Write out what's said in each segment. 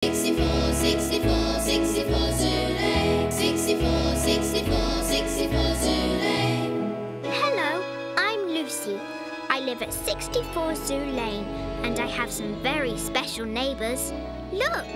64, 64, 64 Zulu. 64, 64, 64 Zulu. Hello, I'm Lucy. I live at 64 Zoo Lane and I have some very special neighbours. Look!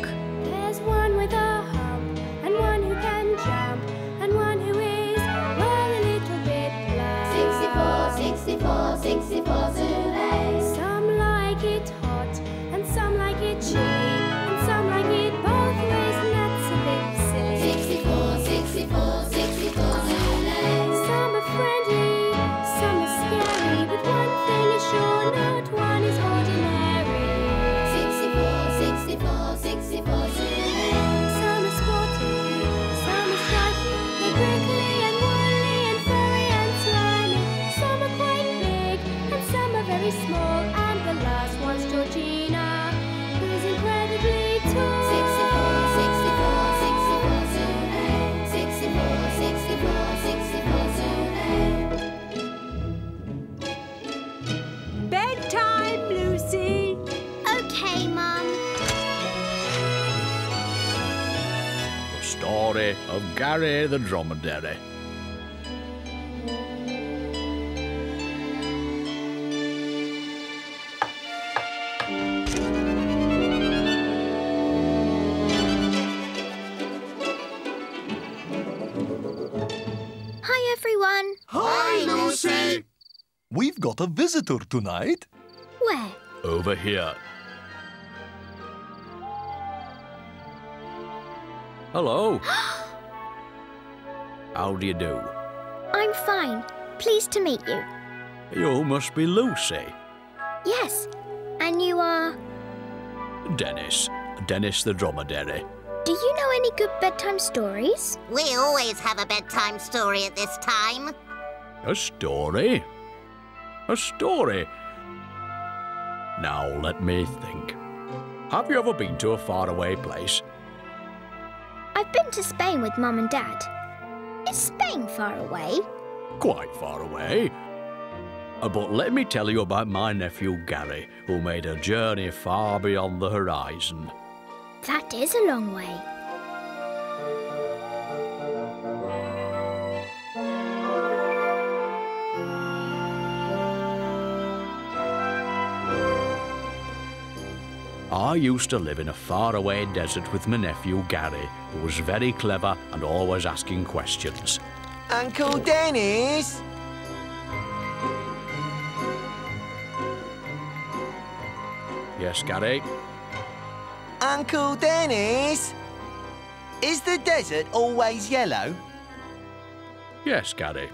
There's one with a hump and one who can jump and one who is, well, a little bit plump. 64, 64, 64 Zulu. Some like it hot and some like it chilly and some like it both ways, and that's a bit silly. 64, 64, 64 Zulu. Some are friendly, some are scary, but one thing is sure, not one is ordinary. 64, 64, 64 Zulu. Some are sporty, some are stripy, they're prickly and woolly and furry and slimy. Some are quite big and some are very small, and the last one's Georgina, who's incredibly tall. 64, 64, 64 Zulu. 64, 64, 64 Zulu. Bedtime, Lucy. OK, Mum. The story of Gary the Dromedary. Hi, everyone. Hi, Lucy. We've got a visitor tonight. Where? Over here. Hello. How do you do? I'm fine. Pleased to meet you. You must be Lucy. Yes. And you are? Dennis. Dennis the Dromedary. Do you know any good bedtime stories? We always have a bedtime story at this time. A story? A story? Now let me think. Have you ever been to a faraway place? I've been to Spain with Mum and Dad. Is Spain far away? Quite far away. But let me tell you about my nephew Gary, who made a journey far beyond the horizon. That is a long way. I used to live in a faraway desert with my nephew Gary, who was very clever and always asking questions. Uncle Dennis. Yes, Gary? Uncle Dennis. Is the desert always yellow? Yes, Gary.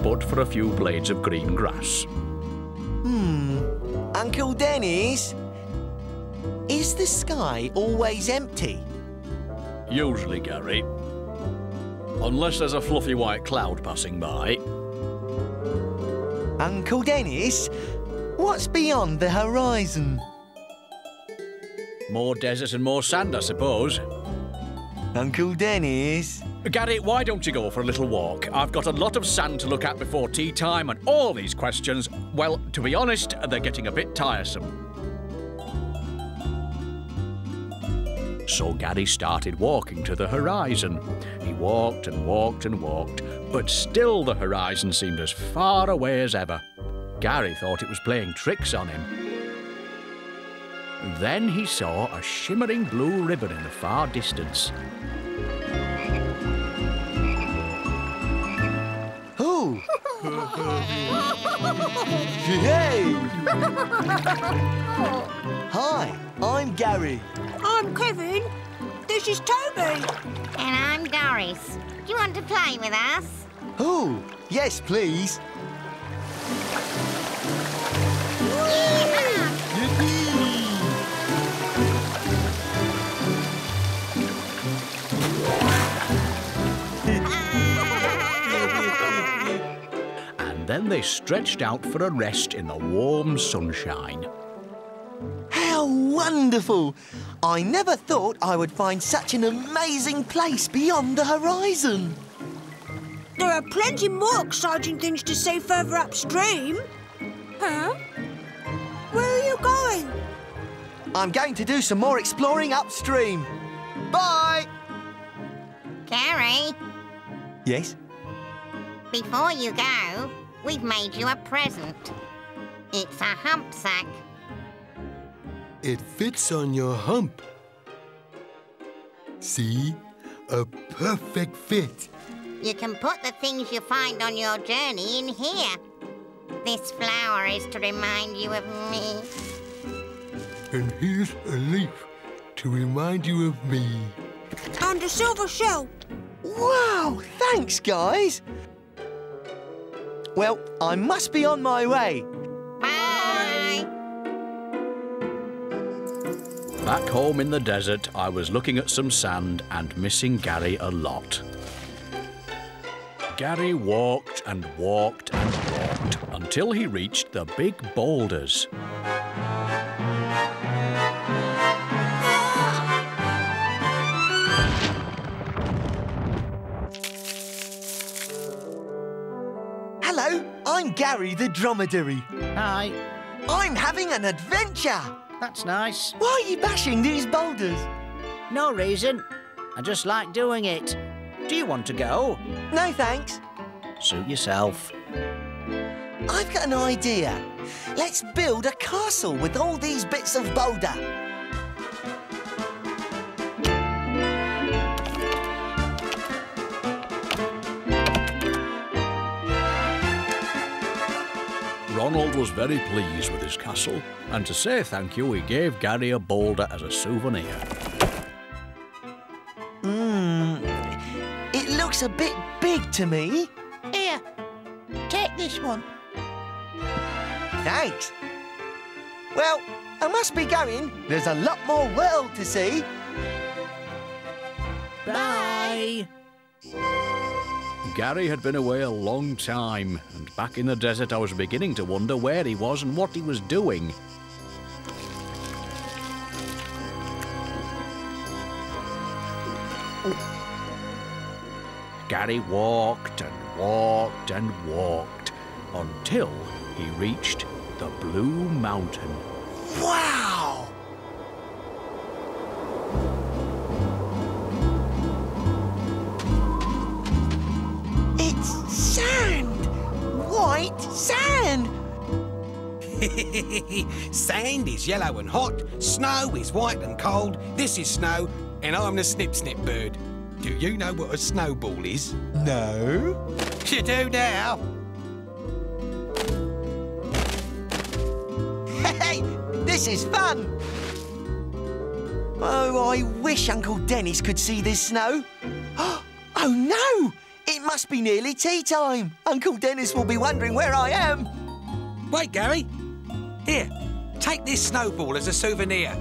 But for a few blades of green grass. Uncle Dennis. Is the sky always empty? Usually, Gary. Unless there's a fluffy white cloud passing by. Uncle Dennis, what's beyond the horizon? More desert and more sand, I suppose. Uncle Dennis. Gary, why don't you go for a little walk? I've got a lot of sand to look at before tea time, and all these questions, well, to be honest, they're getting a bit tiresome. So Gary started walking to the horizon. He walked and walked and walked, but still the horizon seemed as far away as ever. Gary thought it was playing tricks on him. Then he saw a shimmering blue ribbon in the far distance. Oh! Hey! Hi, I'm Gary. I'm Kevin. This is Toby. And I'm Doris. Do you want to play with us? Oh, yes, please. And then they stretched out for a rest in the warm sunshine. How wonderful! I never thought I would find such an amazing place beyond the horizon. There are plenty more exciting things to see further upstream. Huh? Where are you going? I'm going to do some more exploring upstream. Bye! Gary, Yes? before you go, we've made you a present. It's a hump sack. It fits on your hump. See? A perfect fit. You can put the things you find on your journey in here. This flower is to remind you of me. And here's a leaf to remind you of me. And a silver shell. Wow, thanks, guys. Well, I must be on my way. Bye! Back home in the desert, I was looking at some sand and missing Gary a lot. Gary walked and walked and walked until he reached the big boulders. Hello, I'm Gary the Dromedary. Hi. I'm having an adventure. That's nice. Why are you bashing these boulders? No reason. I just like doing it. Do you want to go? No, thanks. Suit yourself. I've got an idea. Let's build a castle with all these bits of boulder. Ronald was very pleased with his castle, and to say thank you, he gave Gary a boulder as a souvenir. It looks a bit big to me. Here, take this one. Thanks. Well, I must be going. There's a lot more world to see. Bye. Gary had been away a long time, and back in the desert I was beginning to wonder where he was and what he was doing. Gary walked and walked and walked until he reached the Blue Mountain. Wow! It's sand! White sand! Sand is yellow and hot, snow is white and cold, this is snow, and I'm the snip-snip bird. Do you know what a snowball is? No. You do now. Hey, this is fun! Oh, I wish Uncle Dennis could see this snow. Oh, no! It must be nearly tea time. Uncle Dennis will be wondering where I am. Wait, Gary. Here, take this snowball as a souvenir.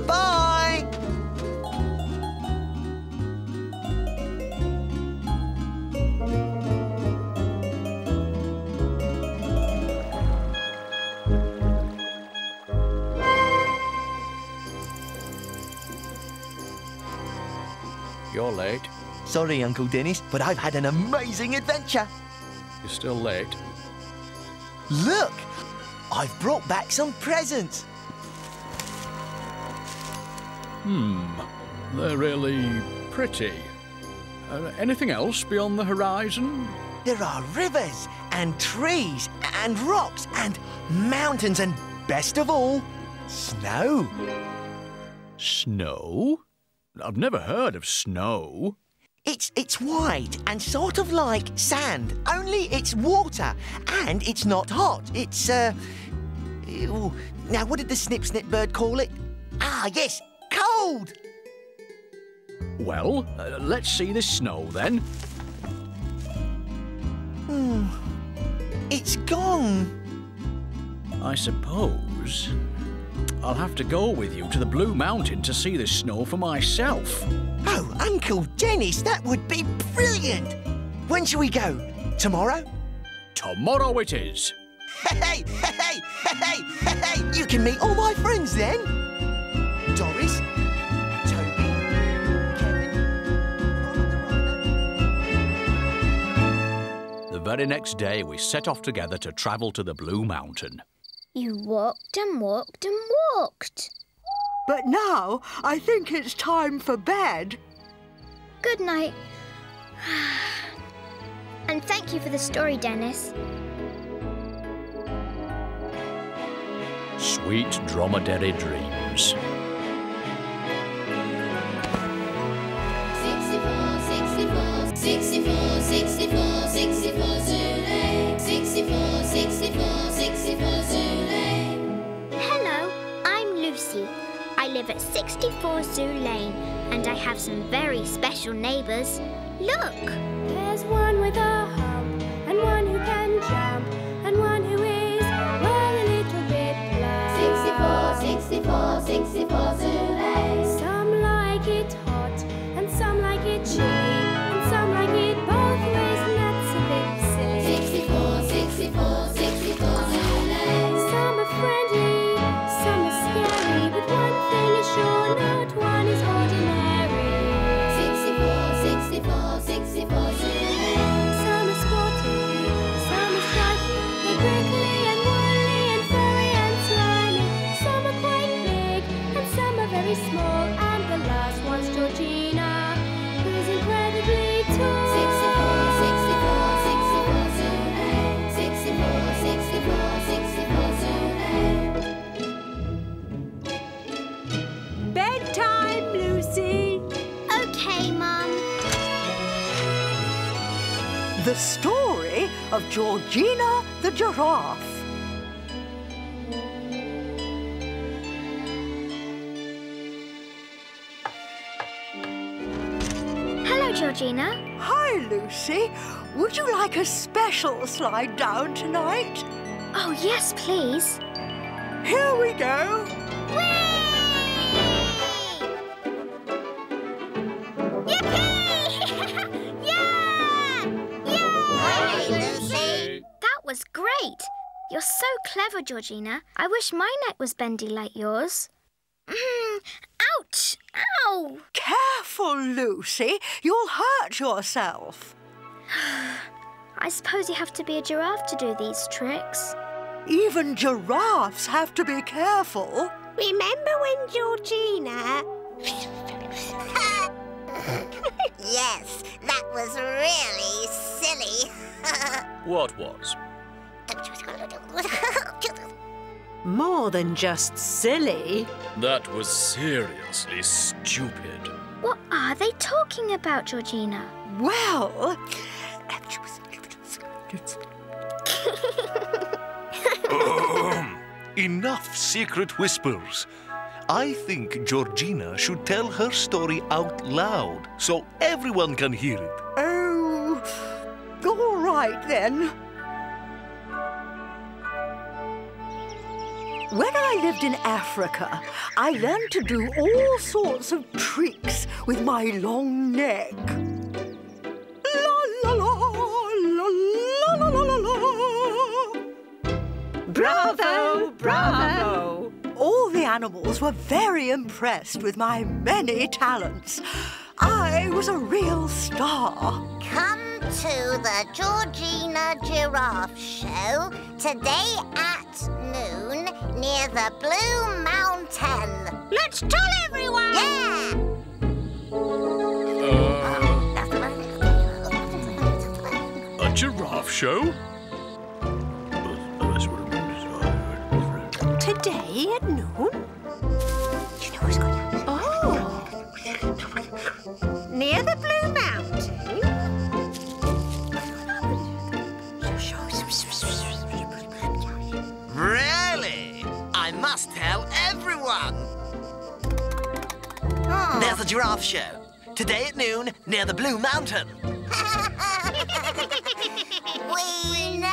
Bye! You're late. Sorry, Uncle Dennis, but I've had an amazing adventure. You're still late. Look! I've brought back some presents. They're really pretty. Anything else beyond the horizon? There are rivers and trees and rocks and mountains and, best of all, snow. Snow? I've never heard of snow. It's white and sort of like sand, only it's water and it's not hot. It's, ew. Now, what did the snip-snip bird call it? Ah, yes, cold! Well, let's see this snow then. It's gone. I suppose I'll have to go with you to the Blue Mountain to see the snow for myself. Oh, Uncle Dennis, that would be brilliant! When shall we go? Tomorrow? Tomorrow it is. Hey, hey, hey, hey, hey, hey! You can meet all my friends then. Doris, Toby, Kevin, very next day we set off together to travel to the Blue Mountain. You walked and walked and walked. But now I think it's time for bed. Good night. And thank you for the story, Dennis. Sweet Dromedary dreams. 64, 64, 64, 64 Zulu. 64, 64, 64 Zulu. Hello, I'm Lucy. I live at 64 Zoo Lane and I have some very special neighbours. Look! There's one with a hump, and one who can jump, and one who is, well, a little bit blunt. 64, 64, 64 Zulu. Some like it hot, and some like it chilly, and some like it both ways, and that's a bit silly. 64, 64, 64 Zulu. Some are friendly, some are scary, but one thing is sure, not one is ordinary. 64, 64 Zulu. Some are sporty, some are stripy, they're prickly and woolly and furry and slimy. Some are quite big and some are very small, and the last one's Georgina, who's incredibly tall. 64, 64, 64, 64 Zulu. Bedtime, Lucy. OK, Mum. The story of Georgina the giraffe. Hello, Georgina. Hi, Lucy. Would you like a special slide down tonight? Oh, yes, please. Here we go. That was great. You're so clever, Georgina. I wish my neck was bendy like yours. Ouch! Ow! Careful, Lucy. You'll hurt yourself. I suppose you have to be a giraffe to do these tricks. Even giraffes have to be careful. Remember when Georgina... Yes, that was really silly. What was? More than just silly. That was seriously stupid. What are they talking about, Georgina? Well... Enough secret whispers. I think Georgina should tell her story out loud so everyone can hear it. Oh, all right then. When I lived in Africa, I learned to do all sorts of tricks with my long neck. La la la, la la la la la. Bravo, bravo! All the animals were very impressed with my many talents. I was a real star. Come to the Georgina Giraffe Show today at noon near the Blue Mountain. Let's tell everyone! Yeah! A giraffe show? Today at noon? Do you know who's going to... Oh. Near the Blue Mountain? Really? I must tell everyone. There's a giraffe show. Today at noon, near the Blue Mountain. We know!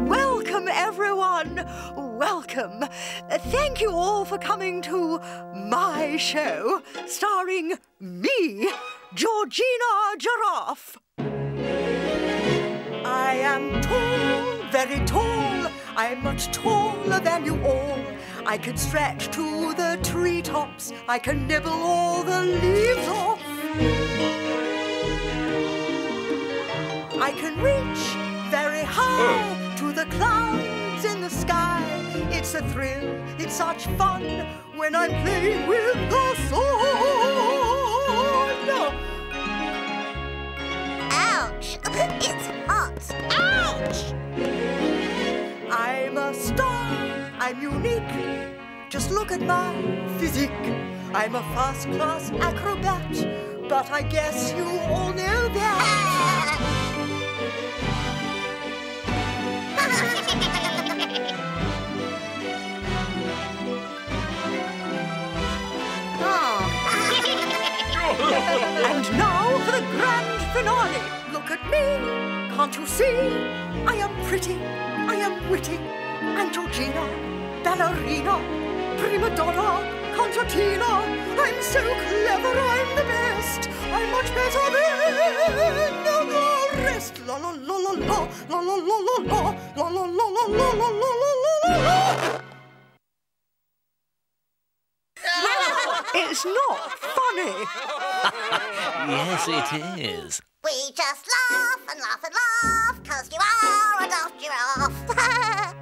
Welcome, everyone. Welcome. Thank you all for coming to my show, starring me, Georgina Giraffe. I am tall, very tall. I'm much taller than you all. I can stretch to the treetops. I can nibble all the leaves off. I can reach very high to the clouds in the sky. It's a thrill, it's such fun when I'm playing with the sun. Ouch! It's hot. Ouch! I'm a star, I'm unique. Just look at my physique. I'm a first-class acrobat, but I guess you all know that. And now for the grand finale. Look at me, can't you see? I am pretty, I am witty. I'm Georgina, ballerina, prima donna, concertina. I'm so clever, I'm the best. I'm much better than the rest. La la la la la, la la la la la, la la la la la la la la. It's not funny. Yes, it is. We just laugh and laugh and laugh, 'cause you are a daft giraffe.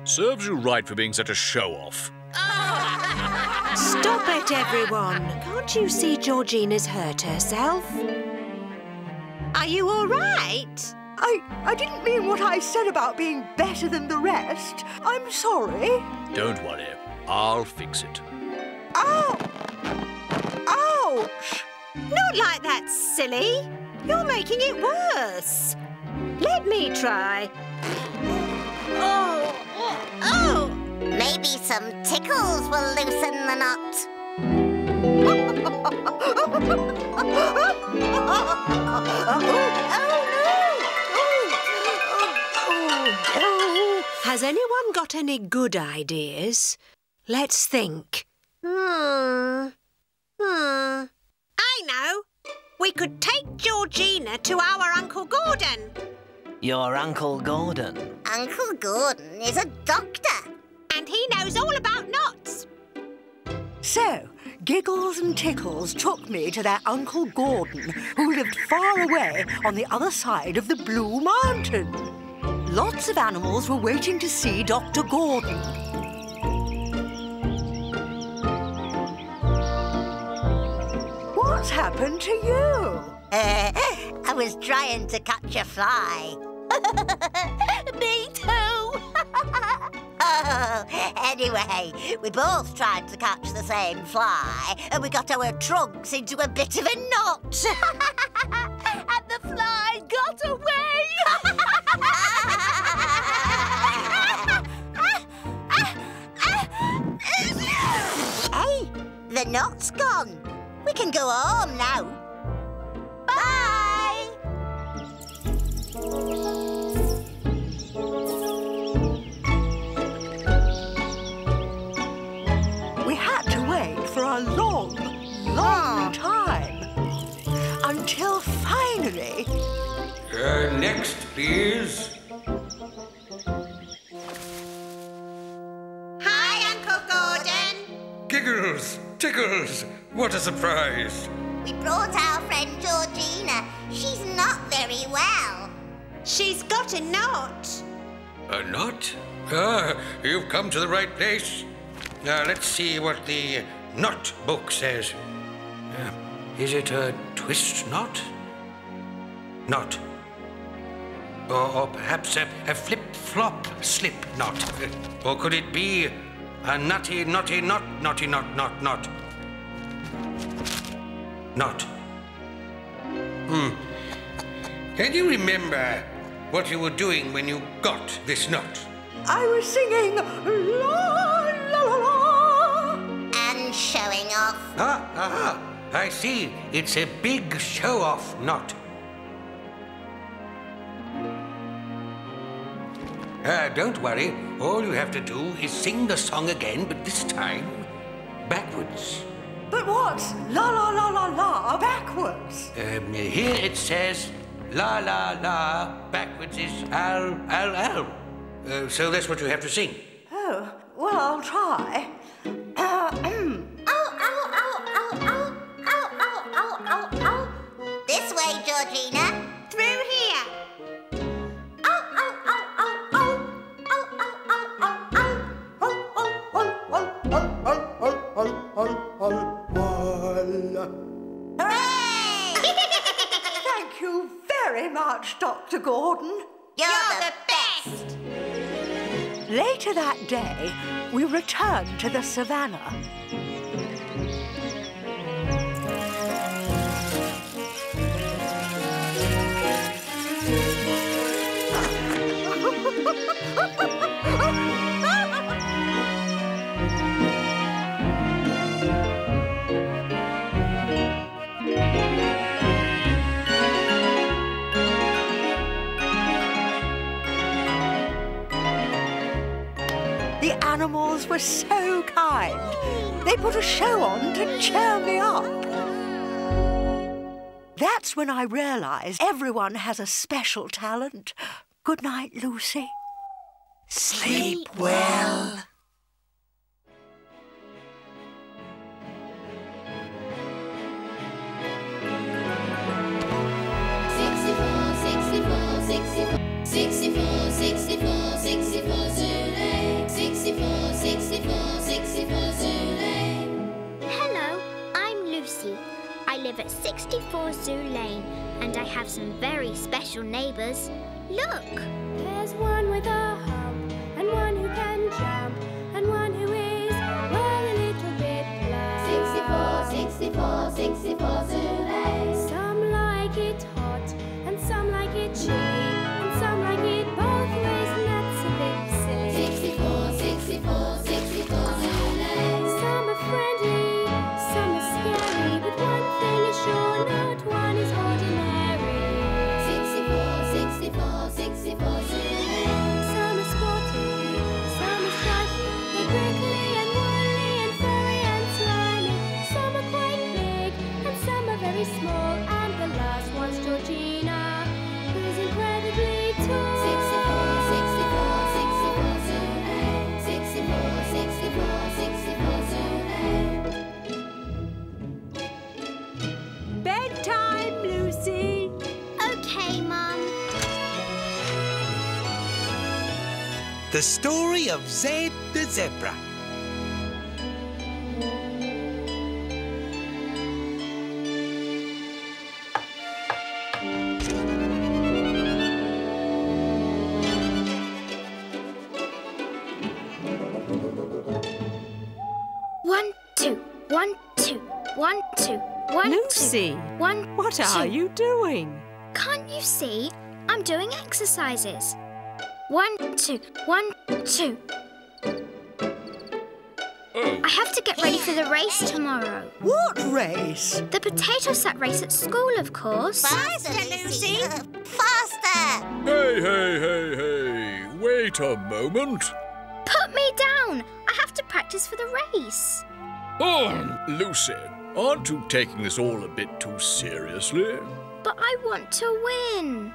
Serves you right for being such a show-off. Stop it, everyone. Can't you see Georgina's hurt herself? Are you all right? I didn't mean what I said about being better than the rest. I'm sorry. Don't worry, I'll fix it. Ow! Ouch! Not like that, silly. You're making it worse. Let me try. Oh! Oh! Maybe some tickles will loosen the knot. Has anyone got any good ideas? Let's think. I know. We could take Georgina to our Uncle Gordon. Your Uncle Gordon? Uncle Gordon is a doctor. And he knows all about knots. So, Giggles and Tickles took me to their Uncle Gordon, who lived far away on the other side of the Blue Mountain. Lots of animals were waiting to see Dr. Gordon. What's happened to you? I was trying to catch a fly. Me too. Oh, anyway, we both tried to catch the same fly and we got our trunks into a bit of a knot. And the fly got away. Hey, the knot's gone. We can go home now. Bye! We had to wait for a long, long time. Until finally... Next, please. Hi, Uncle Gordon. Giggles, Tickles, what a surprise. We brought our friend Georgina. She's not very well. She's got a knot. A knot? Ah, you've come to the right place. Now, let's see what the knot book says. Is it a twist knot? Knot. Or perhaps a flip-flop slip knot. Or could it be a nutty, knotty, knotty, knot? Knot. Can you remember what you were doing when you got this knot? I was singing la la la la. And showing off. I see. It's a big show-off knot. Don't worry. All you have to do is sing the song again, but this time backwards. But what's la la la la la backwards? Here it says la la la. Backwards is al al al. So that's what you have to sing. Oh, well, I'll try. This way, Georgina. Through here. Hooray! Thank you very much, Dr. Gordon. You're the best. Later that day, we returned to the savannah. The animals were so kind. They put a show on to cheer me up. That's when I realised everyone has a special talent. Good night, Lucy. Sleep well. Hello, I'm Lucy. I live at 64 Zoo Lane and I have some very special neighbours. Look! There's one with a hump, and one who can jump, and one who is, well, a little bit plump. 64 Zoo Lane. Some like it hot, and some like it chilly, and some like it both ways, and that's a bit silly. 64 Zoo Lane. Some are friendly, some are scary, but one thing is sure, not one is ordinary. 64 Zoo Lane. Some are sporty, some are stripy, they're prickly and woolly and furry and slimy. Some are quite big and some are very small, and the last one's Georgina, who's incredibly tall. 64 Zoo Lane. 64 Zoo Lane. Bedtime, Lucy. OK, Mum. The story of Zed the Zebra. One, two, 1, 2, 1, 2, 1, Lucy, 2, 1, what are you doing? Can't you see? I'm doing exercises. 1, 2, 1, 2. I have to get ready for the race tomorrow. What race? The potato sack race at school, of course. Faster, Lucy. Faster. Hey. Wait a moment. Put me down. I have to practice for the race. Oh, Lucy, aren't you taking this all a bit too seriously? But I want to win.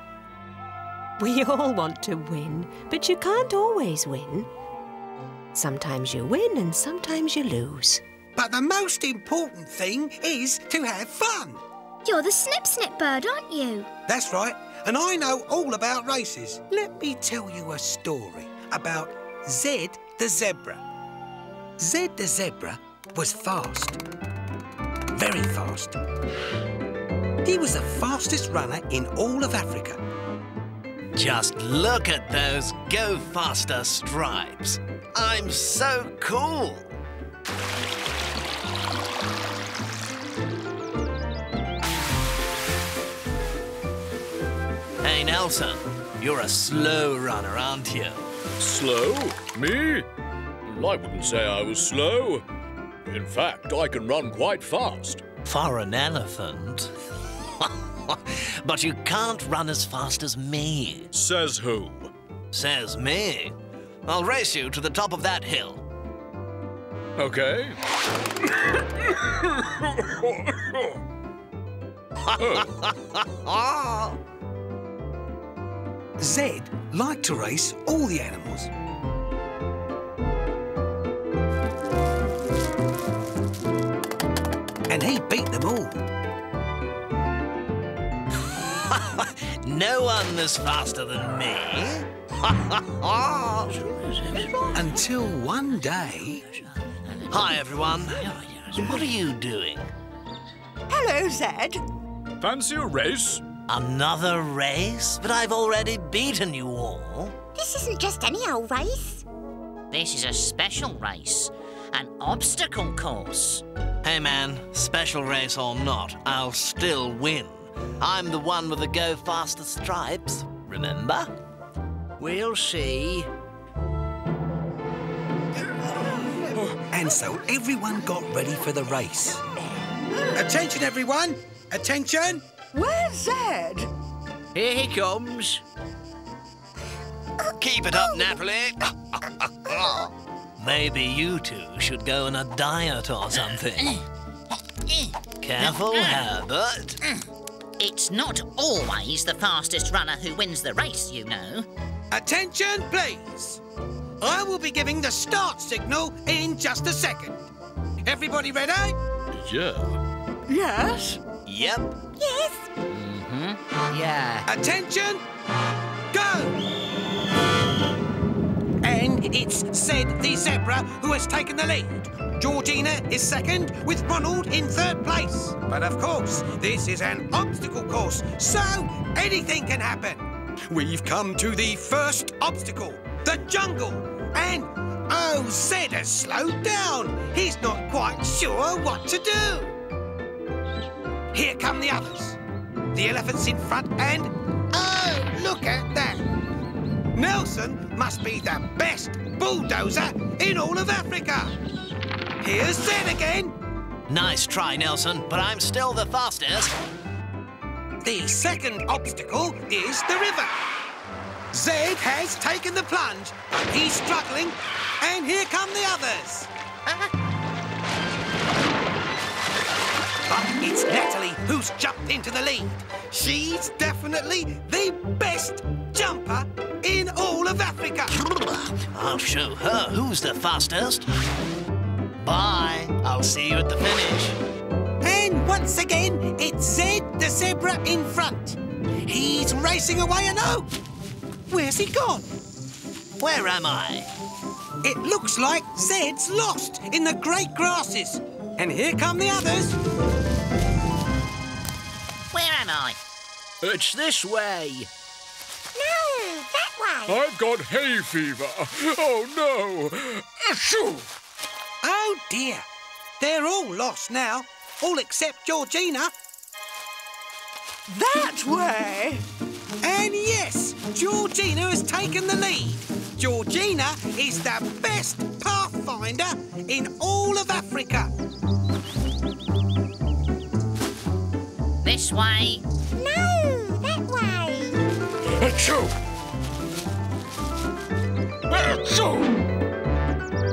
We all want to win, but you can't always win. Sometimes you win and sometimes you lose. But the most important thing is to have fun. You're the snip bird, aren't you? That's right, and I know all about races. Let me tell you a story about Zed the Zebra. Zed the Zebra was fast. Very fast. He was the fastest runner in all of Africa. Just look at those Go Faster stripes. I'm so cool. Hey, Nelson, you're a slow runner, aren't you? Slow? Me? I wouldn't say I was slow. In fact, I can run quite fast. For an elephant? But you can't run as fast as me. Says who? Says me. I'll race you to the top of that hill. Okay. Zed liked to race all the animals. And he beat them all. No one is faster than me. Until one day... Hi, everyone. What are you doing? Hello, Zed. Fancy a race? Another race? But I've already beaten you all. This isn't just any old race. This is a special race. An obstacle course. Hey, man, special race or not, I'll still win. I'm the one with the go faster stripes, remember? We'll see. And so everyone got ready for the race. Attention, everyone! Attention! Where's Zed? Here he comes. Keep it up, Napoli. Maybe you two should go on a diet or something. Careful, Herbert. It's not always the fastest runner who wins the race, you know. Attention, please. I will be giving the start signal in just a second. Everybody ready? Yeah. Yes. Yep. Yes. Yeah. Attention, go! And it's Zed the zebra who has taken the lead. Georgina is second, with Ronald in third place. But of course, this is an obstacle course, so anything can happen. We've come to the first obstacle, the jungle. And, oh, Zed has slowed down. He's not quite sure what to do. Here come the others. The elephant's in front and, oh, look at that. Nelson must be the best bulldozer in all of Africa. Here's Zed again. Nice try, Nelson, but I'm still the fastest. The second obstacle is the river. Zed has taken the plunge, but he's struggling, and here come the others. But it's Natalie who's jumped into the lead. She's definitely the best jumper in all of Africa. I'll show her who's the fastest. Bye. I'll see you at the finish. And once again, it's Zed the zebra in front. He's racing away and oh! Where's he gone? Where am I? It looks like Zed's lost in the great grasses. And here come the others. Where am I? It's this way. No, that way. I've got hay fever. Oh, no. Achoo! Oh, dear. They're all lost now, all except Georgina. That way. And yes, Georgina has taken the lead. Georgina is the best pathfinder in all of Africa. This way. No, that way. Achoo! Achoo!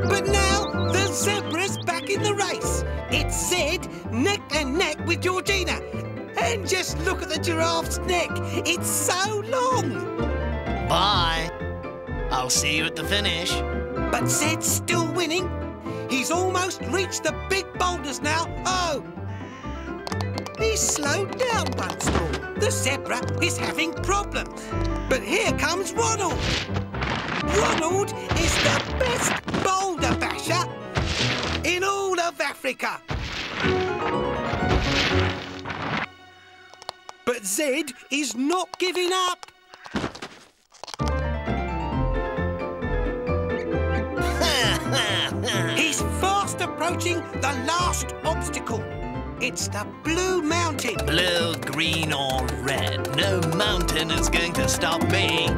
But now the zebra's back in the race. It's Zed neck and neck with Georgina. And just look at the giraffe's neck. It's so long. Bye. I'll see you at the finish. But Zed's still winning. He's almost reached the big boulders now. Oh! He's slowed down once more. The zebra is having problems. But here comes Ronald. Ronald is the best boulder basher in all of Africa. But Zed is not giving up. He's fast approaching the last obstacle. It's the Blue Mountain. Blue, green or red, no mountain is going to stop me.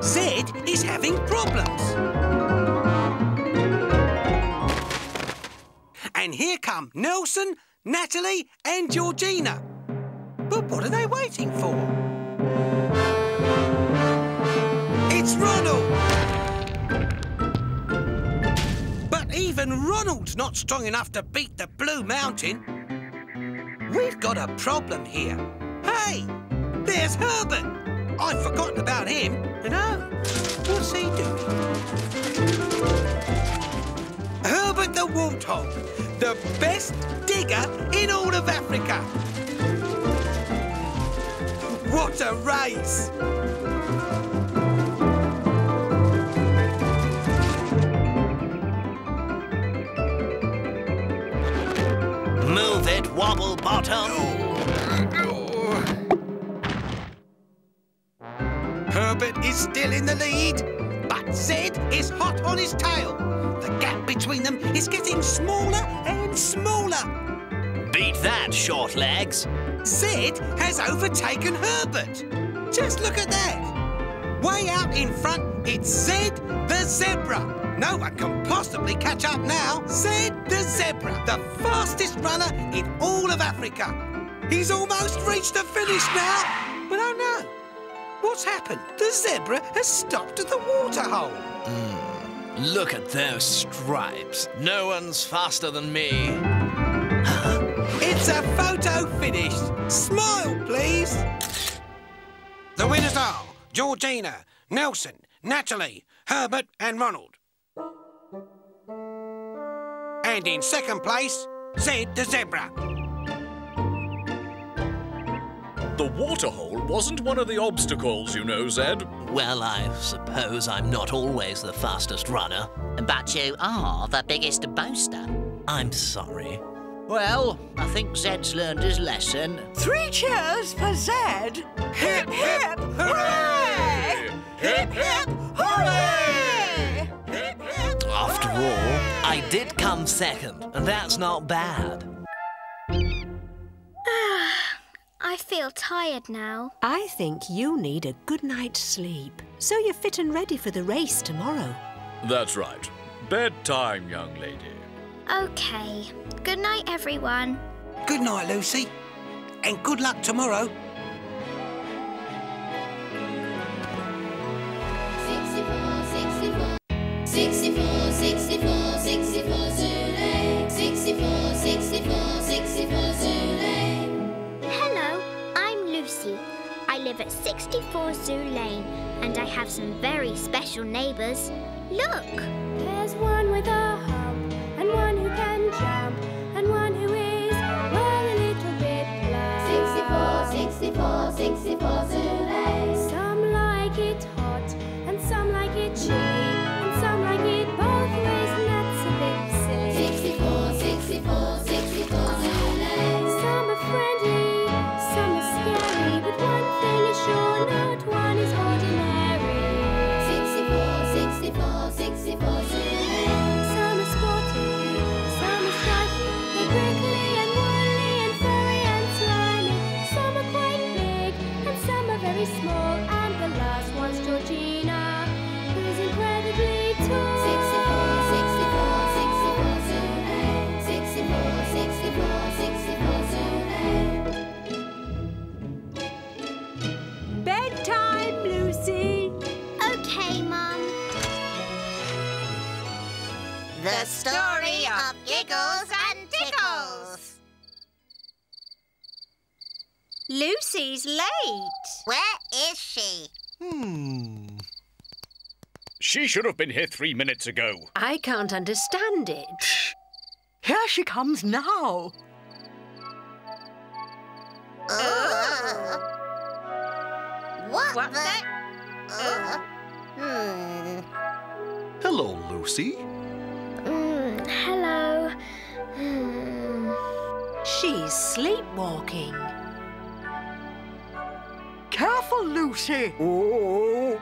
Zed is having problems. And here come Nelson, Natalie and Georgina. But what are they waiting for? It's Ronald! But even Ronald's not strong enough to beat the Blue Mountain. We've got a problem here. Hey, there's Herbert. I've forgotten about him. But oh, what's he doing? Herbert the Warthog, the best digger in all of Africa. What a race! Move it, wobble bottom. Herbert is still in the lead, but Zed is hot on his tail. The gap between them is getting smaller and smaller. Beat that, short legs. Zed has overtaken Herbert. Just look at that. Way out in front, it's Zed the zebra. No one can possibly catch up now. Zed the zebra, the fastest runner in all of Africa. He's almost reached the finish now. But oh no, what's happened? The zebra has stopped at the waterhole. Look at those stripes. No one's faster than me. It's a photo finish. Smile, please. The winners are Georgina, Nelson, Natalie, Herbert and Ronald. And in second place, Zed the zebra. The waterhole wasn't one of the obstacles, you know, Zed. Well, I suppose I'm not always the fastest runner. But you are the biggest boaster. I'm sorry. Well, I think Zed's learned his lesson. 3 cheers for Zed. Hip, hip, hooray! Hip, hip, hooray! Hip, hip, After all, I did come second, and that's not bad. I feel tired now. I think you need a good night's sleep, so you're fit and ready for the race tomorrow. That's right. Bedtime, young lady. Okay. Good night, everyone. Good night, Lucy. And good luck tomorrow. 64, 64, 64 Zulu. 64, 64, 64 Zulu. Hello, I'm Lucy. I live at 64 Zoo Lane, and I have some very special neighbours. Look! There's one with a hump, and one who can jump, and one who is, well, a little bit plump. 64, 64, 64 Zulu. Some like it hot, and some like it cheap, and some like it both ways, and that's a bit silly. 64, 64, 64 Zulu. Some are friendly, some are scary, but one thing is sure, not one is ordinary. 64, 64 Zulu. Some are sporty, some are stripy, they're prickly and woolly and furry and slimy. Some are quite big and some are very small, and the last one's Georgina, who's incredibly tall. 64, 64, 64 Zulu. 64, 64, 64 Zulu. Bedtime, Lucy. Okay, Mum. The story of Giggles and Tickles. Lucy's late. Where is she? She should have been here 3 minutes ago. I can't understand it. Here she comes now. What the? Hello, Lucy. Hello. She's sleepwalking. Careful, Lucy. Oh.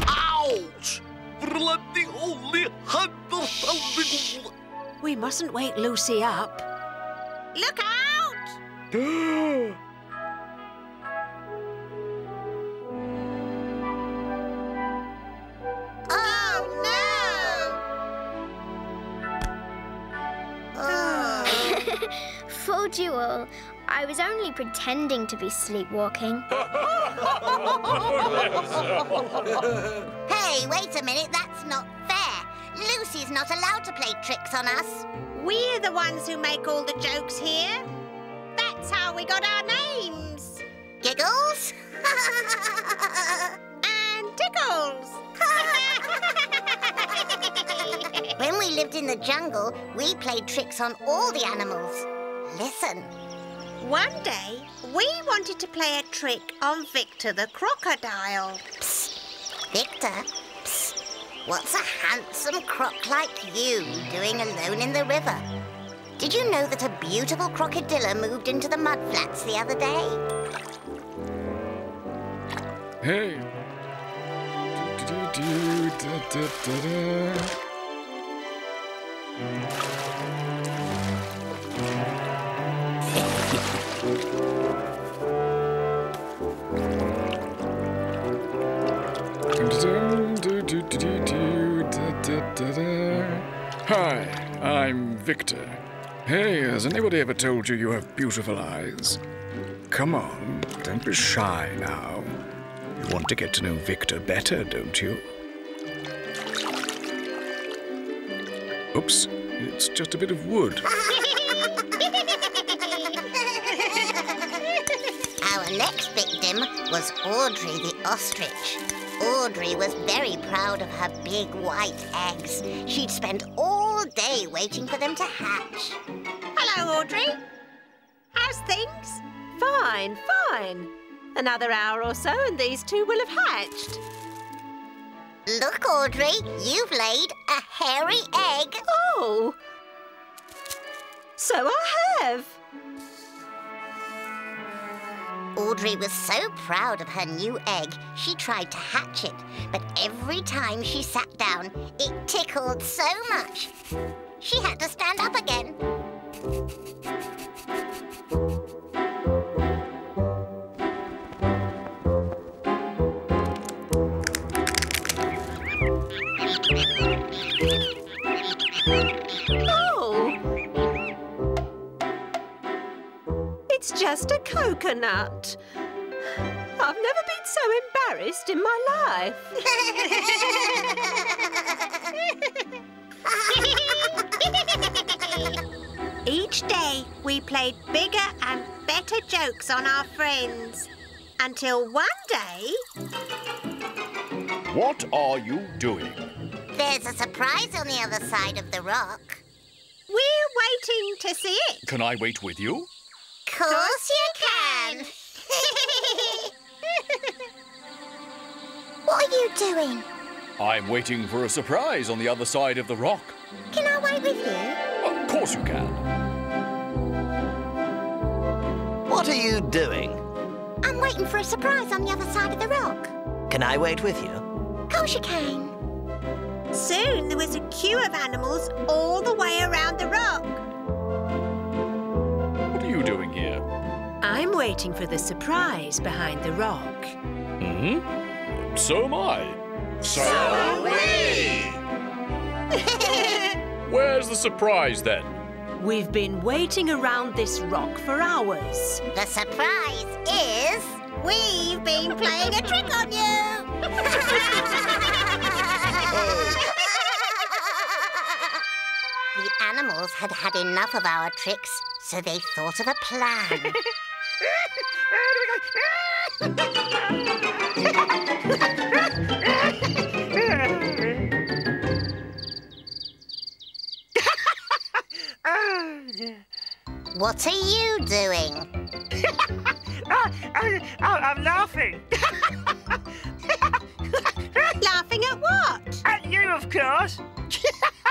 Ouch! Bloody holy handle. We mustn't wake Lucy up. Look out! Oh, no! Fooled you all. I was only pretending to be sleepwalking. Hey, wait a minute, that's not fair. Lucy's not allowed to play tricks on us. We're the ones who make all the jokes here. That's how we got our names. Giggles? And Tickles. When we lived in the jungle, we played tricks on all the animals. Listen. One day, we wanted to play a trick on Victor the crocodile. Psst. Victor? Psst. What's a handsome croc like you doing alone in the river? Did you know that a beautiful crocodile moved into the mudflats the other day? Hey. Hi, I'm Victor. Hey, has anybody ever told you you have beautiful eyes? Come on, don't be shy now. You want to get to know Victor better, don't you? Oops, it's just a bit of wood. Our next victim was Audrey the ostrich. Audrey was very proud of her big white eggs. She'd spend all day waiting for them to hatch. Hello, Audrey. How's things? Fine, fine. Another hour or so and these two will have hatched. Look, Audrey, you've laid a hairy egg. Oh! So I have. Audrey was so proud of her new egg, she tried to hatch it. But every time she sat down, it tickled so much. She had to stand up again. It's just a coconut. I've never been so embarrassed in my life. Each day, we played bigger and better jokes on our friends. Until one day... What are you doing? There's a surprise on the other side of the rock. We're waiting to see it. Can I wait with you? Course you can. What are you doing? I'm waiting for a surprise on the other side of the rock. Can I wait with you? Of course you can. What are you doing? I'm waiting for a surprise on the other side of the rock. Can I wait with you? Of course you can. Soon there was a queue of animals all the way around the rock. What are you doing here? I'm waiting for the surprise behind the rock. Hmm? So am I. So are we! Where's the surprise then? We've been waiting around this rock for hours. The surprise is... We've been playing a trick on you! The animals had had enough of our tricks, so they thought of a plan. What are you doing? I'm laughing. Laughing at what? At you, of course.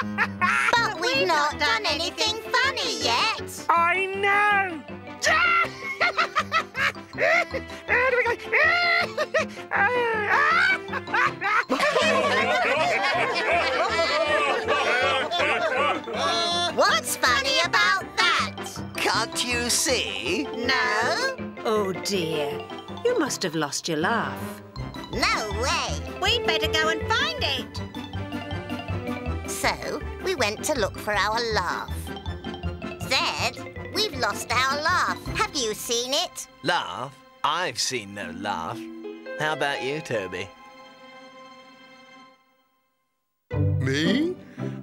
But we've not done anything funny yet. I know. What's funny about that? Can't you see? No. Oh dear, you must have lost your laugh. No way. We'd better go and find it. So, we went to look for our laugh. Zed, we've lost our laugh. Have you seen it? Laugh? I've seen no laugh. How about you, Toby? Me?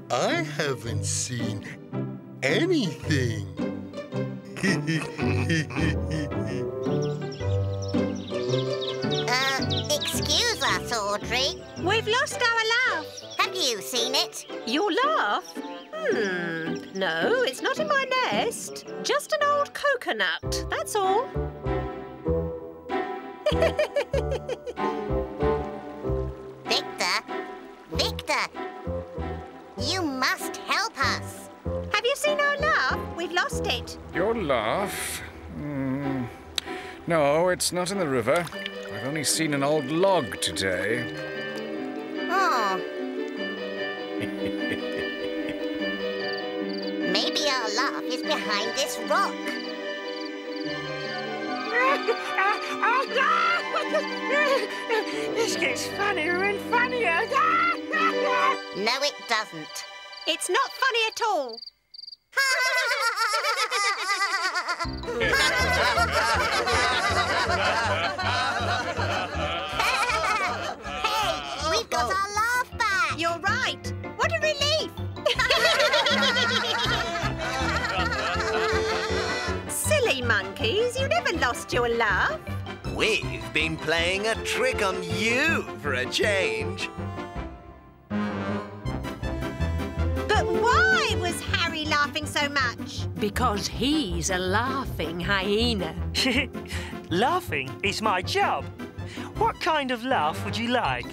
I haven't seen anything. Excuse us, Audrey. We've lost our laugh. Have you seen it? Your laugh? No, it's not in my nest. Just an old coconut, that's all. Victor, you must help us. Have you seen our laugh? We've lost it. Your laugh? No, it's not in the river. I've only seen an old log today. Oh. Maybe our laugh is behind this rock. This gets funnier and funnier. No, it doesn't. It's not funny at all. Hey, we've got our laugh back. You're right. What a relief. Silly monkeys, you never lost your laugh. We've been playing a trick on you for a change. But why was Harry laughing so much? Because he's a laughing hyena. Laughing is my job. What kind of laugh would you like?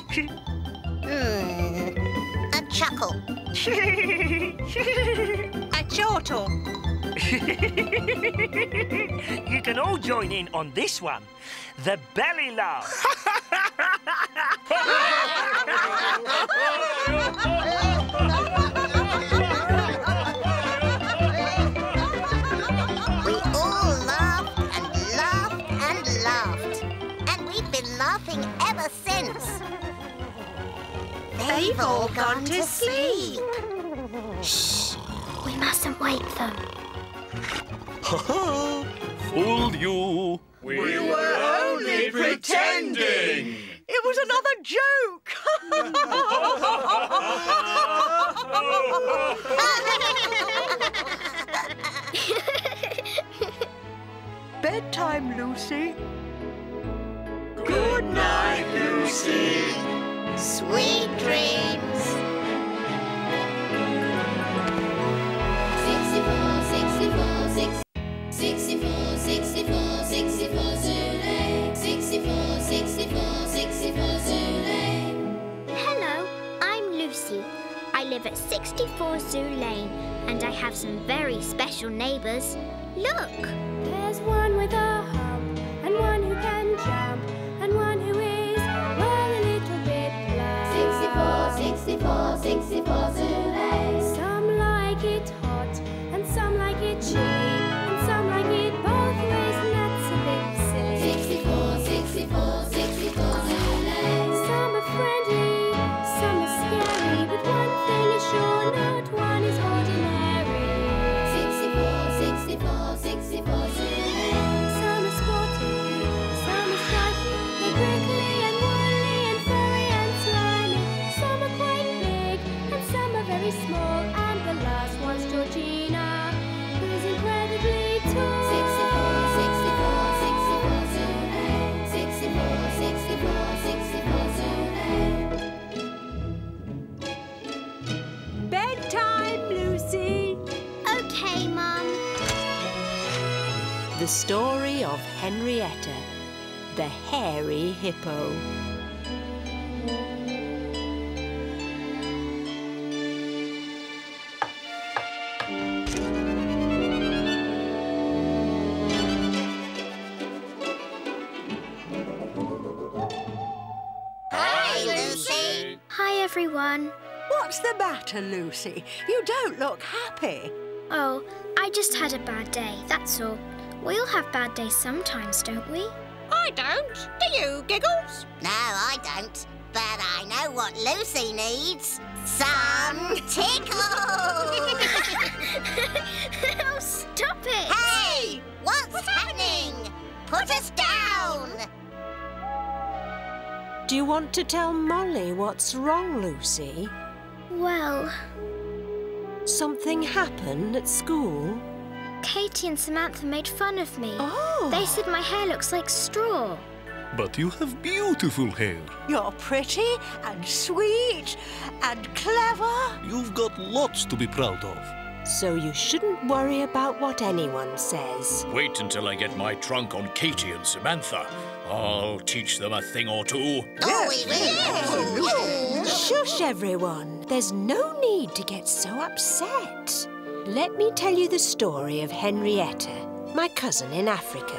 A chuckle. A chortle. You can all join in on this one. The belly laugh. We all laughed and laughed and laughed. And we've been laughing ever since. They've all gone to sleep. Shh. We mustn't wake them. Fooled you. We were only pretending. It was another joke. Bedtime, Lucy. Good night, Lucy. Sweet dreams. 64 Zoo Lane. Hello, I'm Lucy. I live at 64 Zoo Lane and I have some very special neighbours. Look! There's one with a hump, and one who can jump, and one who is, well, a little bit plump. 64 Zoo Lane. Some like it hot, and some like it cheap, and some like it both ways, and that's a bit silly. 64 Zoo Lane. Some are friendly, some are scary, but one thing is sure, not one is ordinary. 64 Zoo Lane. Some are sporty, some are stripy, they're prickly and woolly and furry and slimy. Some are quite big and some are very small, and the last one's Georgina, who's incredibly tall. 64 Zoo Lane. 64 Zoo Lane. Bedtime, Lucy. Okay, Mum. The story of Henrietta, the hairy hippo. Hi, Lucy. Hi, everyone. What's the matter, Lucy? You don't look happy. Oh, I just had a bad day, that's all. We all have bad days sometimes, don't we? I don't. Do you, Giggles? No, I don't. But I know what Lucy needs. Some tickles. Oh, stop it! Hey! What's happening? Put us down! Do you want to tell Molly what's wrong, Lucy? Well, Something happened at school? Katie and Samantha made fun of me. Oh. They said my hair looks like straw. But you have beautiful hair. You're pretty and sweet and clever. You've got lots to be proud of. So you shouldn't worry about what anyone says. Wait until I get my trunk on Katie and Samantha. I'll teach them a thing or two. Shush, everyone. There's no need to get so upset. Let me tell you the story of Henrietta, my cousin in Africa.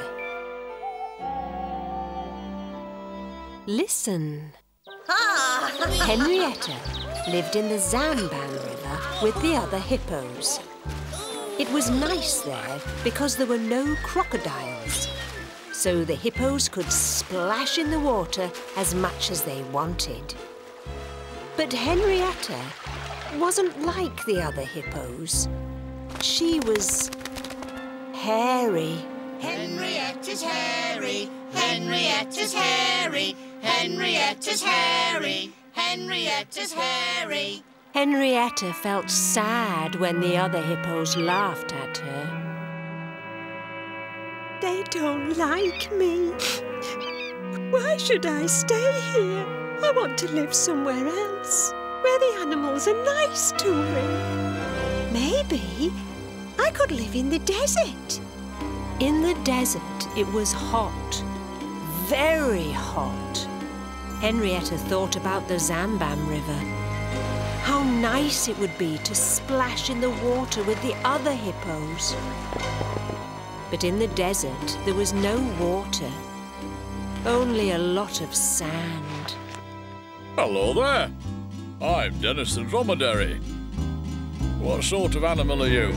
Listen. Henrietta lived in the Zamban River with the other hippos. It was nice there because there were no crocodiles, so the hippos could splash in the water as much as they wanted. But Henrietta wasn't like the other hippos. She was hairy. Henrietta's hairy, Henrietta's hairy, Henrietta's hairy, Henrietta's hairy. Henrietta felt sad when the other hippos laughed at her. They don't like me. Why should I stay here? I want to live somewhere else, where the animals are nice to me. Maybe I could live in the desert. In the desert, it was hot, very hot. Henrietta thought about the Zamban River. How nice it would be to splash in the water with the other hippos. But in the desert, there was no water, only a lot of sand. Hello there. I'm Dennis the Dromedary. What sort of animal are you?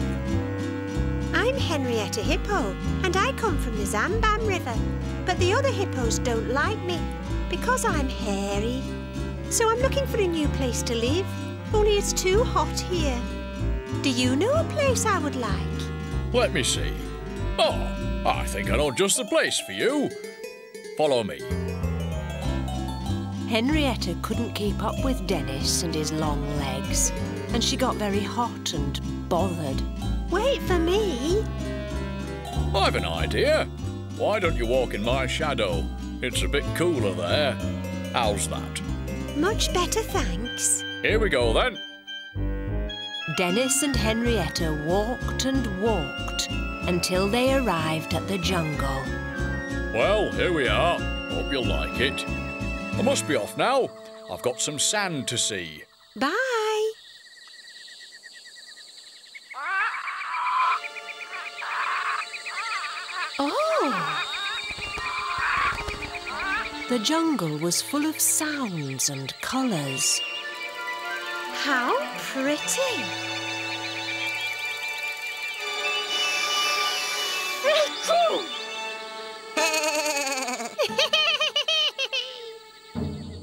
I'm Henrietta Hippo, and I come from the Zamban River. But the other hippos don't like me because I'm hairy. So I'm looking for a new place to live, only it's too hot here. Do you know a place I would like? Let me see. Oh, I think I know just the place for you. Follow me. Henrietta couldn't keep up with Dennis and his long legs, and she got very hot and bothered. Wait for me. I've an idea. Why don't you walk in my shadow? It's a bit cooler there. How's that? Much better, thanks. Here we go, then. Dennis and Henrietta walked and walked until they arrived at the jungle. Well, here we are. Hope you'll like it. I must be off now. I've got some sand to see. Bye. Oh! The jungle was full of sounds and colours. How pretty!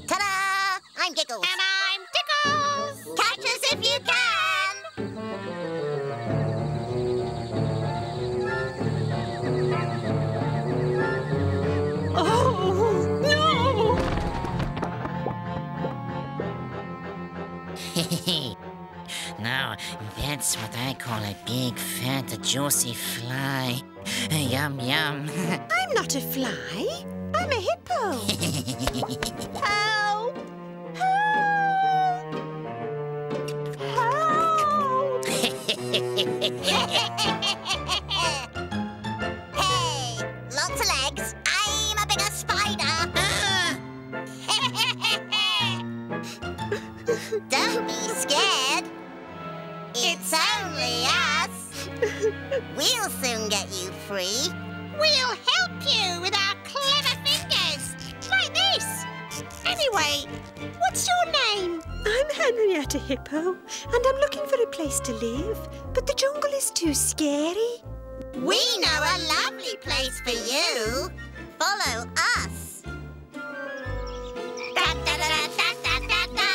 Ta-da! I'm Giggles. And I'm Tickles. Catch us if you can! Oh, no! Now, that's what I call a big, fat, juicy fly. Yum, yum. I'm not a fly. I'm a hippo. Help! Help! Hey, lots of legs. I'm a bigger spider. Don't be scared. It's only us. We'll soon get you free. We'll help you with our clever fingers, like this. Anyway, what's your name? I'm Henrietta Hippo, and I'm looking for a place to live, but the jungle is too scary. We know a lovely place for you. Follow us. Da, da, da, da, da, da, da.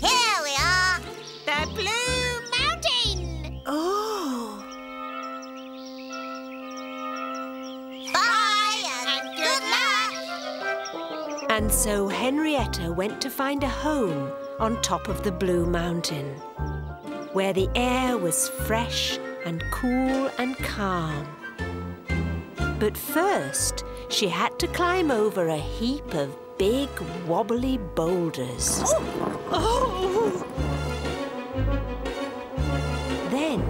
Here we are. The Blue Mountain. Oh. Bye and good luck. And so Henrietta went to find a home on top of the Blue Mountain, where the air was fresh and cool and calm. But first, she had to climb over a heap of big, wobbly boulders. Oh! Then,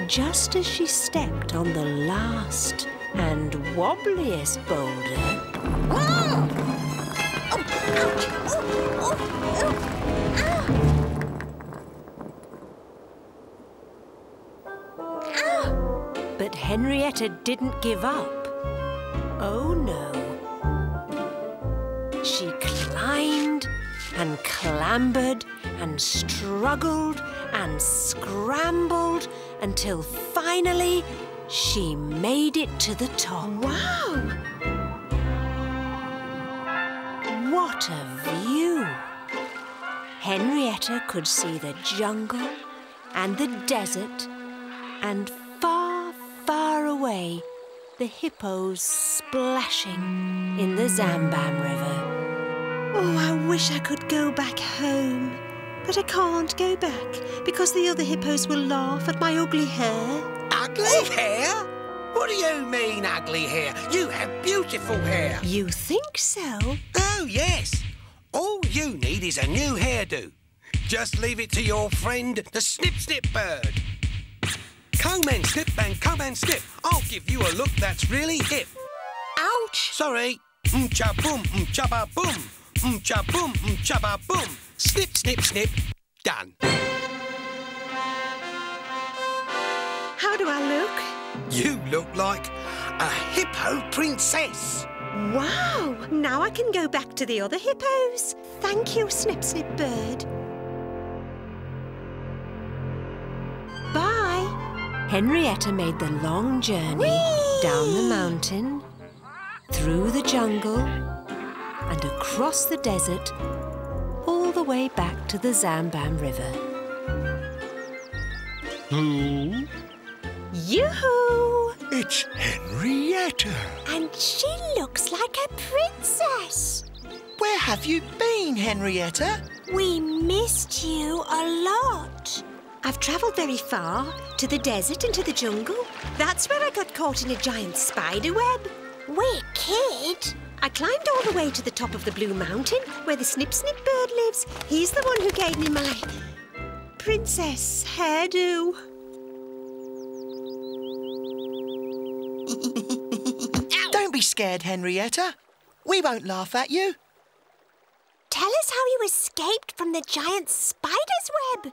just as she stepped on the last and wobbliest boulder... Whoa! Oh, ouch! But Henrietta didn't give up. Oh, no. She climbed and clambered and struggled and scrambled until finally she made it to the top. Wow! What a view! Henrietta could see the jungle and the desert and far, far away the hippos splashing in the Zambam River. Oh, I wish I could go back home. But I can't go back because the other hippos will laugh at my ugly hair. Ugly hair? What do you mean, ugly hair? You have beautiful hair. You think so? Oh, yes. All you need is a new hairdo. Just leave it to your friend, the Snip Bird. Comb and snip and come and snip. I'll give you a look that's really hip. Ouch! Sorry. Cha-boom, cha-ba-boom. Cha-boom, cha-ba-boom. Snip, snip, snip. Done. How do I look? You look like a hippo princess. Wow! Now I can go back to the other hippos. Thank you, Snip Bird. Bye. Henrietta made the long journey down the mountain, through the jungle, and across the desert, all the way back to the Zambam River. Who? Yoo-hoo! It's Henrietta. And she looks like a princess. Where have you been, Henrietta? We missed you a lot. I've travelled very far, to the desert and to the jungle. That's where I got caught in a giant spider web. Wicked. I climbed all the way to the top of the Blue Mountain, where the Snip Bird lives. He's the one who gave me my princess hairdo. Don't be scared, Henrietta. We won't laugh at you. Tell us how you escaped from the giant spider's web.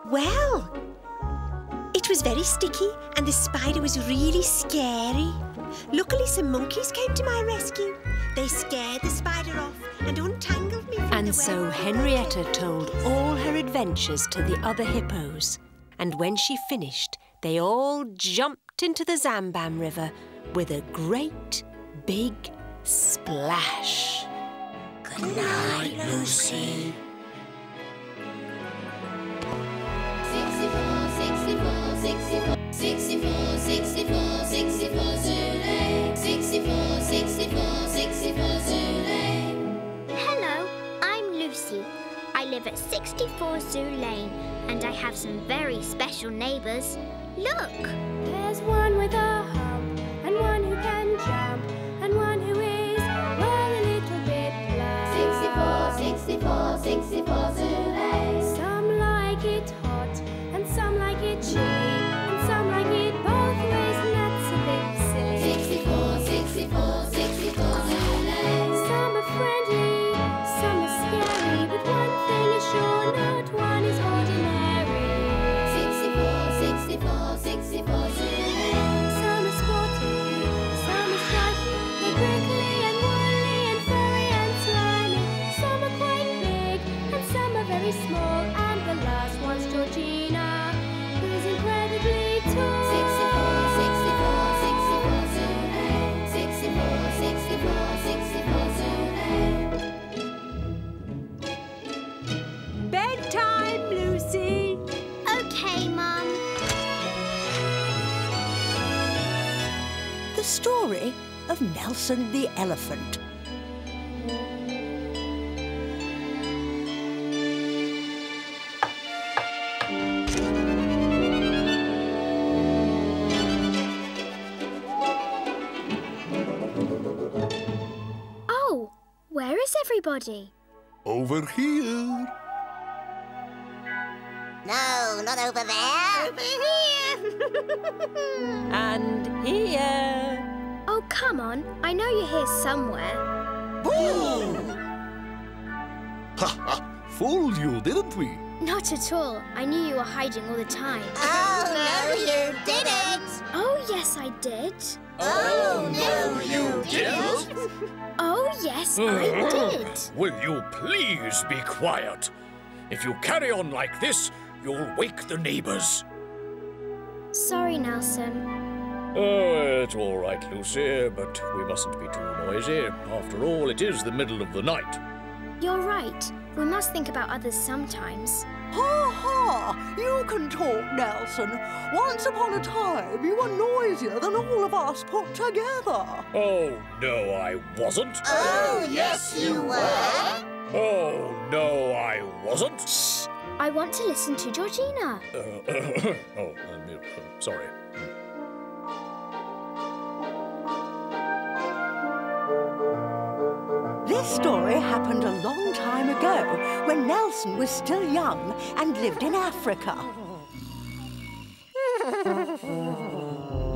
Well, it was very sticky and the spider was really scary. Luckily, some monkeys came to my rescue. They scared the spider off and untangled me from the web. And so Henrietta told all her adventures to the other hippos. And when she finished, they all jumped into the Zambam River with a great big splash. Good night, Lucy. 64, 64, 64, 64, 64, 64 Zulu. 64, 64, 64 Zulu. Hello, I'm Lucy. I live at 64 Zoo Lane and I have some very special neighbours. Look! There's one with a hump, and one who can jump, and one who is, well, a little bit plump. 64, 64, 64 Zulu. Some like it hot, and some like it cheap, and some like it both ways, and that's a bit silly. 64, 64, 64 Zulu. Some are friendly, some are scary, but one thing is sure, not one is ordinary. 64, 64, 64 Zulu. Some are sporty, some are stripy, they're prickly and woolly and furry and slimy. Some are quite big and some are very small, and the last one's Georgina, who's incredibly tall. 64, 64, 64 Zulu. 64, 64, 64 Zulu. Bedtime, Lucy. OK, Mum. The story of Nelson the Elephant. is everybody? Over here. No, not over there. Over here. And here. Oh, come on. I know you're here somewhere. Boo! Ha ha! Fooled you, didn't we? Not at all. I knew you were hiding all the time. Oh, no, you didn't. Oh, yes, I did. Oh, no, you didn't. Oh, yes, I did. Will you please be quiet? If you carry on like this, you'll wake the neighbours. Sorry, Nelson. Oh, it's all right, Lucy, but we mustn't be too noisy. After all, it is the middle of the night. You're right. We must think about others sometimes. Ha ha! You can talk, Nelson. Once upon a time, you were noisier than all of us put together. Oh, no, I wasn't. Oh, yes, you were. Oh, no, I wasn't. Shh! I want to listen to Georgina. Sorry. This story happened a long time ago, when Nelson was still young and lived in Africa.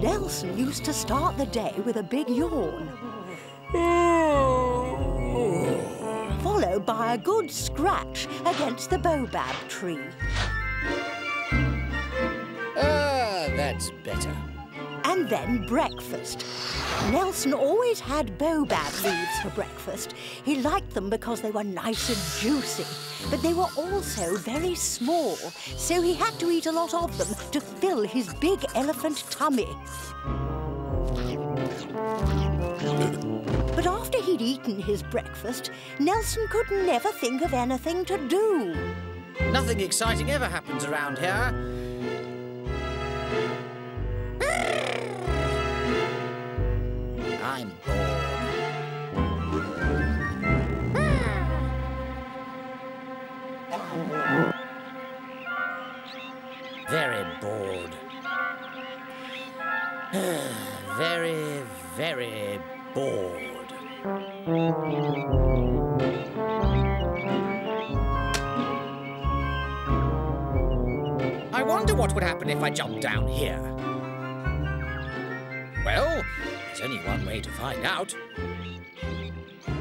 Nelson used to start the day with a big yawn, followed by a good scratch against the baobab tree. That's better. And then breakfast. Nelson always had baobab leaves for breakfast. He liked them because they were nice and juicy, but they were also very small, so he had to eat a lot of them to fill his big elephant tummy. But after he'd eaten his breakfast, Nelson could never think of anything to do. Nothing exciting ever happens around here. I'm bored. Very bored. Very, very bored. I wonder what would happen if I jumped down here. Well, there's only one way to find out.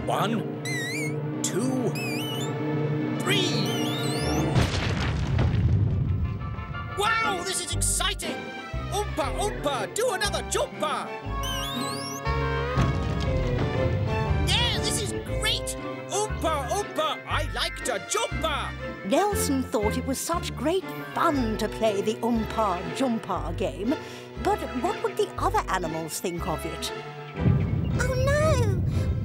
1, 2, 3. Wow, this is exciting! Oompa, Oompa, do another jumper! Yeah, this is great! Oompa, Oompa, I like to jumper! Nelson thought it was such great fun to play the Oompa Jumpa game, but what would the other animals think of it? Oh, no!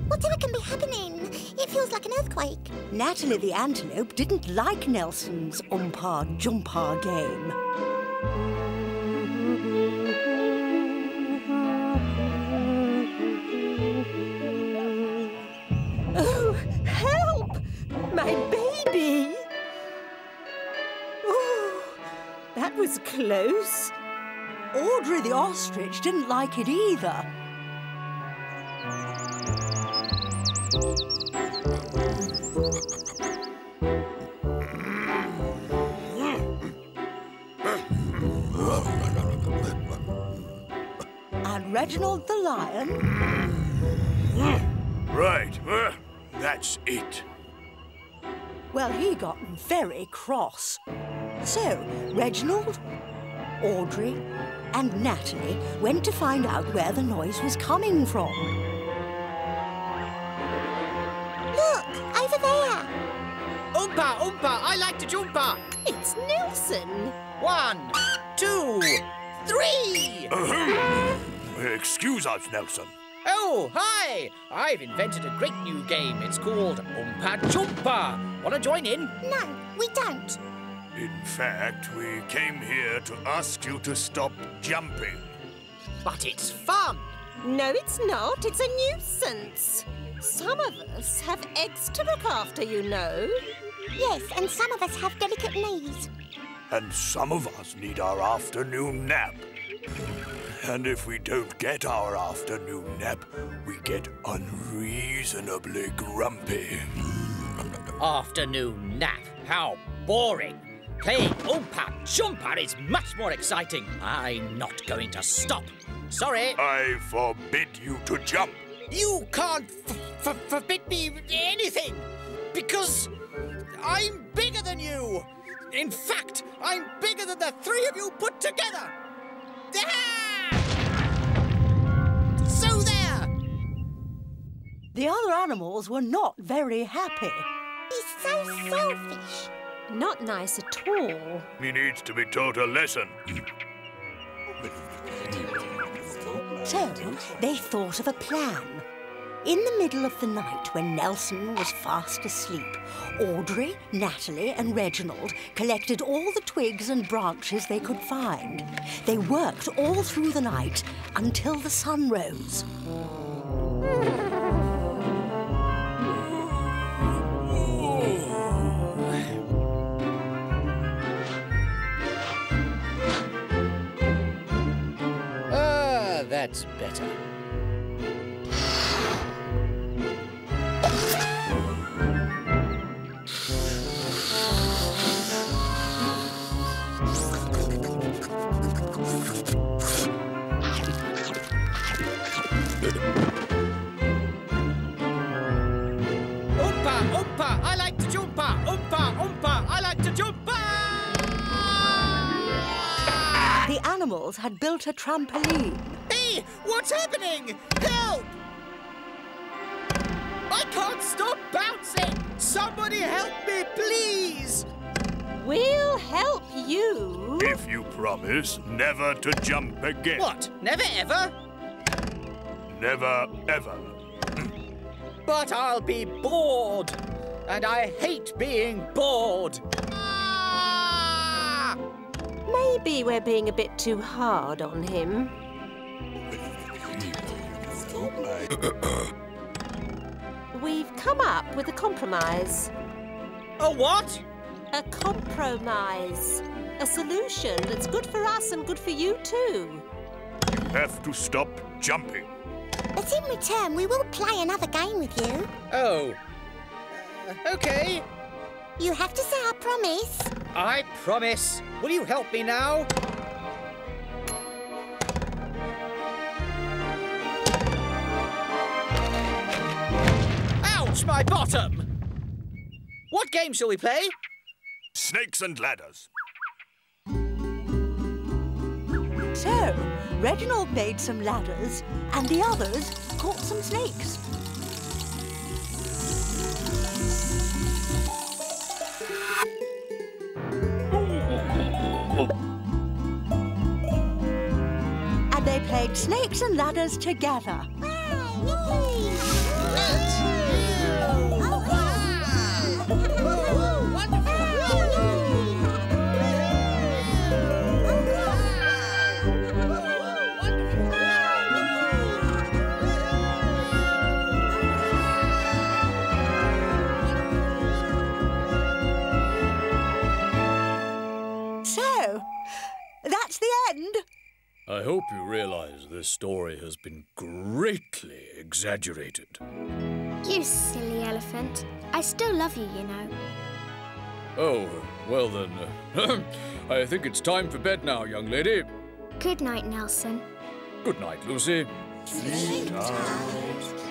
Whatever can be happening? It feels like an earthquake. Natalie the antelope didn't like Nelson's Oompa Jumpa game. Oh, help! My baby! Oh, that was close. Audrey the ostrich didn't like it either. And Reginald the lion. Right, that's it. Well, he got very cross. So, Reginald, Audrey, and Natalie went to find out where the noise was coming from. Look, over there. Oompa, Oompa, I like to jumper! It's Nelson. 1, 2, 3! Excuse us, Nelson. Oh, hi! I've invented a great new game. It's called Oompa Jumpa. Want to join in? No, we don't. In fact, we came here to ask you to stop jumping. But it's fun. No, it's not. It's a nuisance. Some of us have eggs to look after, you know. Yes, and some of us have delicate knees. And some of us need our afternoon nap. And if we don't get our afternoon nap, we get unreasonably grumpy. Afternoon nap? How boring. Playing Oompa-Choompa is much more exciting. I'm not going to stop. Sorry. I forbid you to jump. You can't forbid me anything, because I'm bigger than you. In fact, I'm bigger than the three of you put together. So there! The other animals were not very happy. He's so selfish. Not nice at all. He needs to be taught a lesson. So they thought of a plan. In the middle of the night, when Nelson was fast asleep, Audrey, Natalie and Reginald collected all the twigs and branches they could find. They worked all through the night until the sun rose. That's better. Oompa, Oompa, I like to jumpa. Oompa, Oompa, I like to jumpa. The animals had built a trampoline. Hey, what's happening? Help! I can't stop bouncing. Somebody help me, please. We'll help you. If you promise never to jump again. What? Never ever? Never ever. But I'll be bored. And I hate being bored. Ah! Maybe we're being a bit too hard on him. We've come up with a compromise. A what? A compromise. A solution that's good for us and good for you too. You have to stop jumping. But in return, we will play another game with you. Oh. Okay. You have to say our promise. I promise. Will you help me now? Ouch, my bottom! What game shall we play? Snakes and ladders. So, Reginald made some ladders and the others caught some snakes. And they played snakes and ladders together. So, that's the end. I hope you realise this story has been greatly exaggerated. You silly elephant. I still love you, you know. Oh, well then, I think it's time for bed now, young lady. Good night, Nelson. Good night, Lucy. Sleep tight.